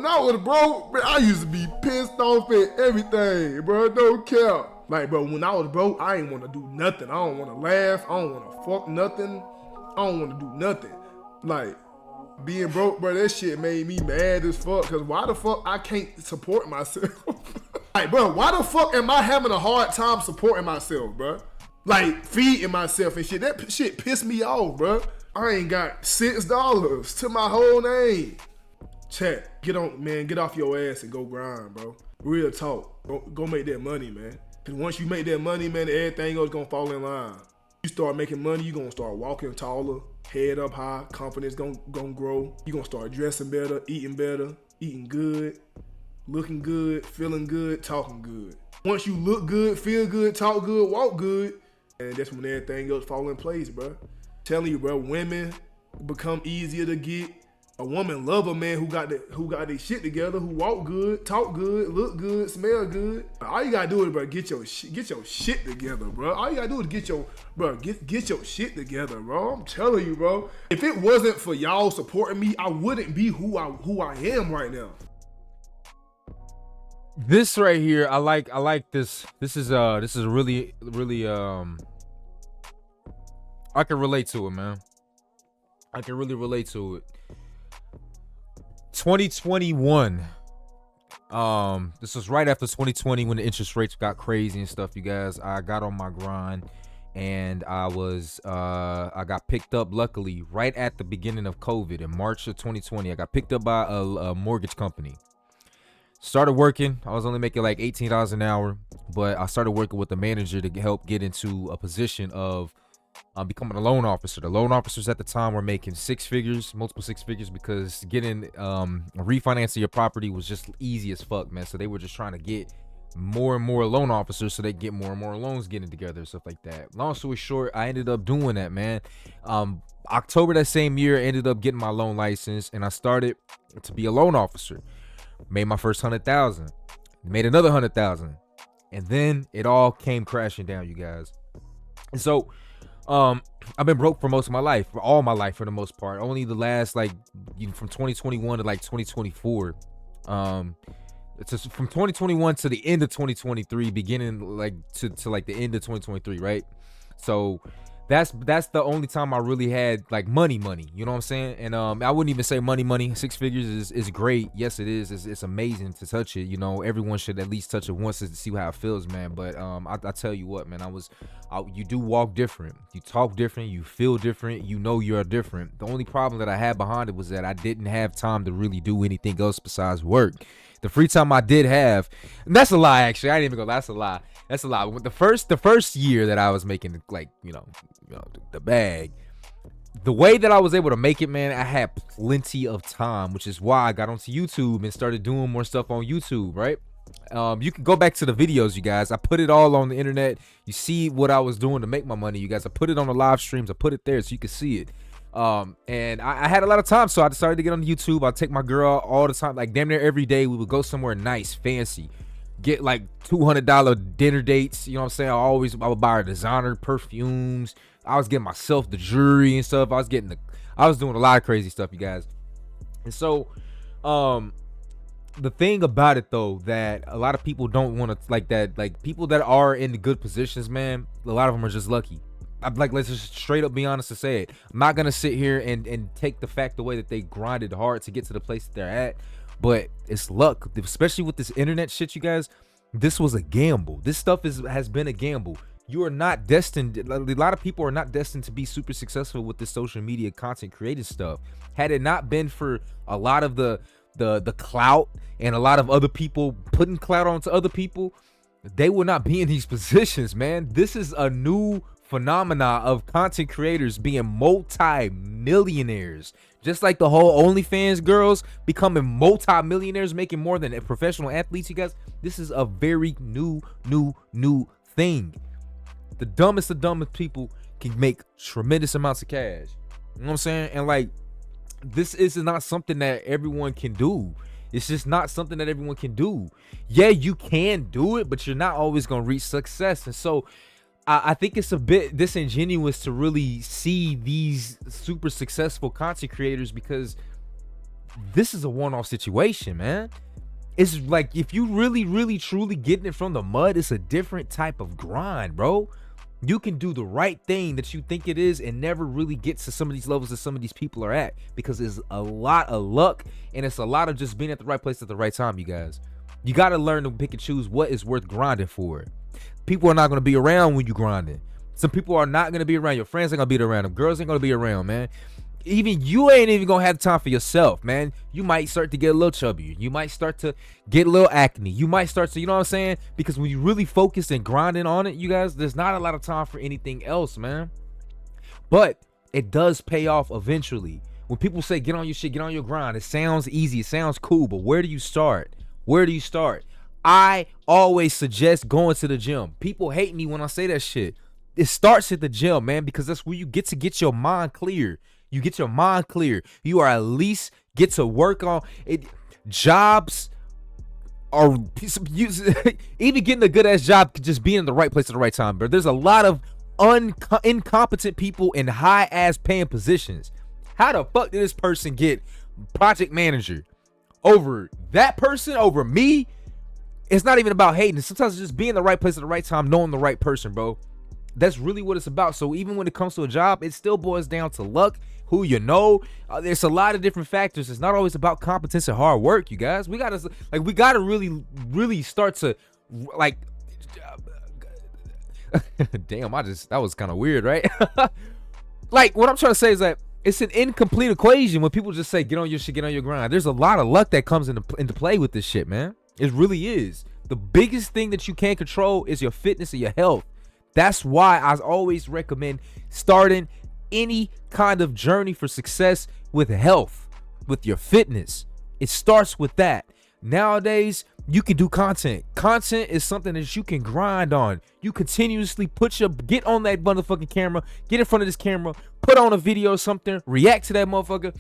I was broke, man, I used to be pissed off at everything, bro. No care. Like, bro, when I was broke, I ain't want to do nothing. I don't want to laugh. I don't want to fuck nothing. I don't want to do nothing. Like, being broke, bro, that shit made me mad as fuck. Cause why the fuck I can't support myself? Like, bro, why the fuck am I having a hard time supporting myself, bro? Like, feeding myself and shit. That shit pissed me off, bro. I ain't got $6 to my whole name. Chat, get off your ass and go grind, bro. Real talk. Go make that money, man. Cause once you make that money, man, everything else gonna fall in line. You start making money, you gonna start walking taller, head up high, confidence gonna grow. You gonna start dressing better, eating good, looking good, feeling good, talking good. Once you look good, feel good, talk good, walk good, and that's when everything else fall in place, bro. Telling you, bro, women become easier to get. A woman love a man who got their shit together, who walk good, talk good, look good, smell good. All you gotta do is, bro, get your shit together, bro. All you gotta do is get your shit together, bro. I'm telling you, bro. If it wasn't for y'all supporting me, I wouldn't be who I am right now. This right here, I like this. This is really I can relate to it, man. I can really relate to it. 2021. This was right after 2020 when the interest rates got crazy and stuff, you guys. I got on my grind and I got picked up, luckily, right at the beginning of COVID in March of 2020. I got picked up by a mortgage company. Started working. I was only making like $18 an hour, but I started working with the manager to help get into a position of becoming a loan officer. The loan officers at the time were making multiple six figures, because getting refinancing your property was just easy as fuck, man. So they were just trying to get more and more loan officers so they get more and more loans getting together and stuff like that. Long story short, I ended up doing that, man. October that same year, I ended up getting my loan license, and I started to be a loan officer. Made my first 100,000, made another 100,000, and then it all came crashing down, you guys. And so I've been broke for most of my life, for all my life for the most part. Only the last, like, from 2021 to like 2024. It's just from 2021 to the end of 2023, beginning like to like the end of 2023, right? So that's the only time I really had like money, you know what I'm saying? And I wouldn't even say money. 6 figures is great. Yes, it is. It's amazing to touch it. You know, everyone should at least touch it once to see how it feels, man. But I tell you what, man, you do walk different, you talk different, you feel different, you know you're different. The only problem that I had behind it was that I didn't have time to really do anything else besides work. The free time I did have, and that's a lie, actually. I didn't even go. That's a lie. The first year that I was making, like, you know, the bag, the way that I was able to make it, man, I had plenty of time, which is why I got onto YouTube and started doing more stuff on YouTube, right? You can go back to the videos, you guys. I put it all on the internet. You see what I was doing to make my money, you guys. I put it on the live streams. I put it there so you can see it. And I had a lot of time, so I decided to get on YouTube. I'd take my girl all the time, like damn near every day. We would go somewhere nice, fancy, get like $200 dinner dates. You know what I'm saying? I would buy her designer perfumes. I was getting myself the jewelry and stuff. I was doing a lot of crazy stuff, you guys. And so, the thing about it though, that a lot of people don't want to, like, that, like, people that are in the good positions, man, a lot of them are just lucky. I'm like, let's just straight up be honest and say it. I'm not gonna sit here and take the fact away that they grinded hard to get to the place that they're at, but it's luck, especially with this internet shit, you guys. This was a gamble. This stuff has been a gamble. You are not destined. A lot of people are not destined to be super successful with this social media content creative stuff. Had it not been for a lot of the clout and a lot of other people putting clout onto other people, they would not be in these positions, man. This is a new phenomena of content creators being multi-millionaires, just like the whole OnlyFans girls becoming multi-millionaires, making more than professional athletes, you guys. This is a very new thing. The dumbest of dumbest people can make tremendous amounts of cash. You know what I'm saying? And like, this is not something that everyone can do. It's just not something that everyone can do. Yeah, you can do it, but you're not always gonna reach success. And so I think it's a bit disingenuous to really see these super successful content creators, because this is a one-off situation, man. It's like if you really, really, truly getting it from the mud, it's a different type of grind, bro. You can do the right thing that you think it is and never really get to some of these levels that some of these people are at, because it's a lot of luck and it's a lot of just being at the right place at the right time, you guys. You got to learn to pick and choose what is worth grinding for. People are not going to be around when you grinding. Some people are not going to be around. Your friends ain't going to be around. Them girls ain't going to be around, man. Even you ain't even gonna have time for yourself, man. You might start to get a little chubby. You might start to get a little acne. You might start to, you know what I'm saying? Because when you really focus and grinding on it, you guys, there's not a lot of time for anything else, man. But it does pay off eventually. When people say get on your shit, get on your grind, it sounds easy, it sounds cool, but where do you start? Where do you start? I always suggest going to the gym. People hate me when I say that shit. It starts at the gym, man, because that's where you get to get your mind clear. You get your mind clear. You are at least get to work on it. Jobs are even getting a good ass job could just be in the right place at the right time. But there's a lot of incompetent people in high ass paying positions. How the fuck did this person get project manager over that person over me? It's not even about hating. Sometimes it's just being in the right place at the right time, knowing the right person, bro. That's really what it's about. So even when it comes to a job, it still boils down to luck, who you know. There's a lot of different factors. It's not always about competence and hard work, you guys. We gotta really start to like. Damn, that was kind of weird, right? Like what I'm trying to say is that it's an incomplete equation when people just say get on your shit, get on your grind. There's a lot of luck that comes into play with this shit, man. It really is. The biggest thing that you can't control is your fitness and your health. That's why I always recommend starting any kind of journey for success with health, with your fitness. It starts with that. Nowadays, you can do content. Content is something that you can grind on. You continuously get on that motherfucking camera, get in front of this camera, put on a video or something, react to that motherfucker,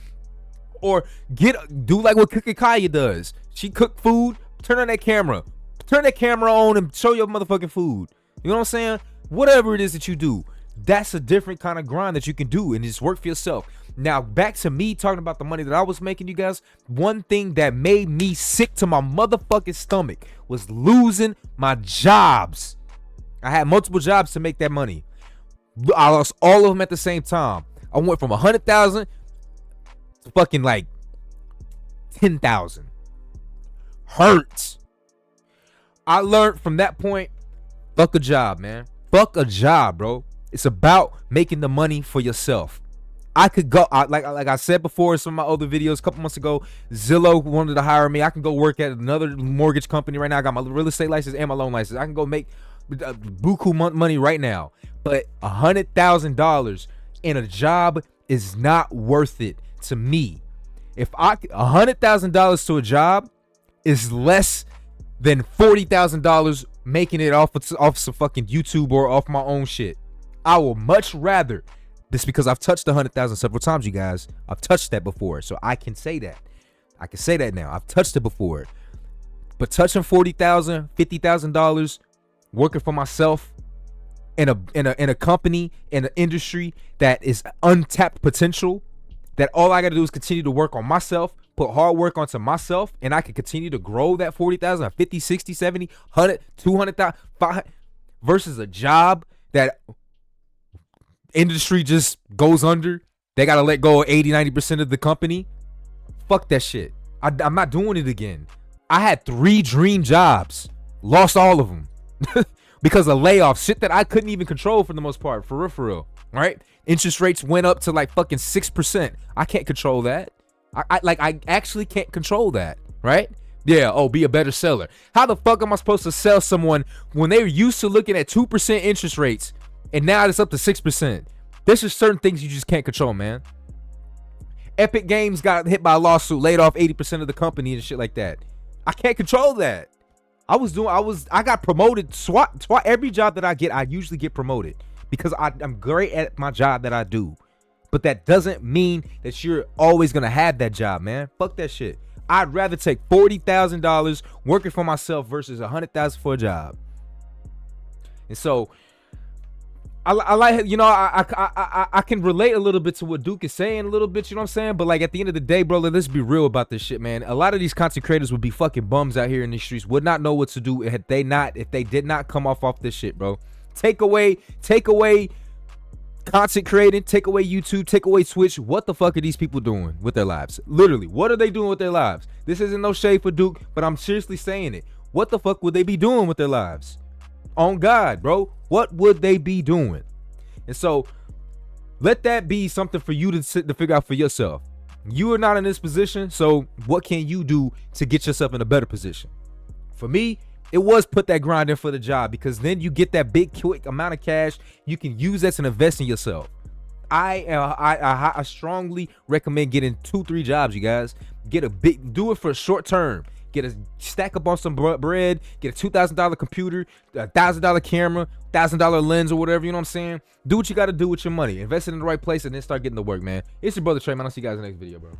or do like what Cookie Kaya does. She cook food, turn on that camera on and show your motherfucking food. You know what I'm saying? Whatever it is that you do, that's a different kind of grind that you can do and just work for yourself. Now, back to me talking about the money that I was making, you guys. One thing that made me sick to my motherfucking stomach was losing my jobs. I had multiple jobs to make that money. I lost all of them at the same time. I went from 100,000 to fucking like 10,000. Hurts. I learned from that point, fuck a job, man. Fuck a job, bro. It's about making the money for yourself. I could go, like I said before in some of my other videos a couple months ago, Zillow wanted to hire me. I can go work at another mortgage company right now. I got my real estate license and my loan license. I can go make buku money right now. But $100,000 in a job is not worth it to me. If $100,000 to a job is less than $40,000 making it off some fucking YouTube or off my own shit. I will much rather, this because I've touched 100,000 several times, you guys. I've touched that before, so I can say that. I can say that now. I've touched it before. But touching $40,000, $50,000, working for myself in a company, in an industry that is untapped potential, that all I got to do is continue to work on myself, put hard work onto myself, and I can continue to grow that 40,000, 50, 60, 70, 100, 200,000, 500, versus a job that industry just goes under. They got to let go of 80, 90% of the company. Fuck that shit. I'm not doing it again. I had 3 dream jobs, lost all of them because of layoffs, shit that I couldn't even control for the most part, for real, right? Interest rates went up to like fucking 6%. I can't control that. I actually can't control that, right? Yeah, oh, be a better seller. How the fuck am I supposed to sell someone when they're used to looking at 2% interest rates and now it's up to 6%? There's just certain things you just can't control, man. Epic Games got hit by a lawsuit, laid off 80% of the company and shit like that. I can't control that. I got promoted. Every job that I get, I usually get promoted because I'm great at my job that I do. But that doesn't mean that you're always going to have that job, man. Fuck that shit. I'd rather take $40,000 working for myself versus $100,000 for a job. And so I like, you know, I can relate a little bit to what Duke is saying a little bit, you know what I'm saying? But like at the end of the day, bro, let's be real about this shit, man. A lot of these content creators would be fucking bums out here in the streets, would not know what to do if they did not come off this shit, bro. Take away content creating, take away YouTube, take away Twitch. What the fuck are these people doing with their lives? Literally, what are they doing with their lives? This isn't no shade for Duke, but I'm seriously saying it. What the fuck would they be doing with their lives? On God, bro. What would they be doing? And so let that be something for you to figure out for yourself. You are not in this position, so what can you do to get yourself in a better position? For me, it was put that grind in for the job, because then you get that big quick amount of cash. You can use that to invest in yourself. I strongly recommend getting 2-3 jobs, you guys. Do it for a short term. Get a stack up on some bread, get a $2,000 computer, a $1,000 camera, $1,000 lens, or whatever, you know what I'm saying? Do what you got to do with your money. Invest it in the right place and then start getting to work, man. It's your brother Trey, man. I'll see you guys in the next video, bro.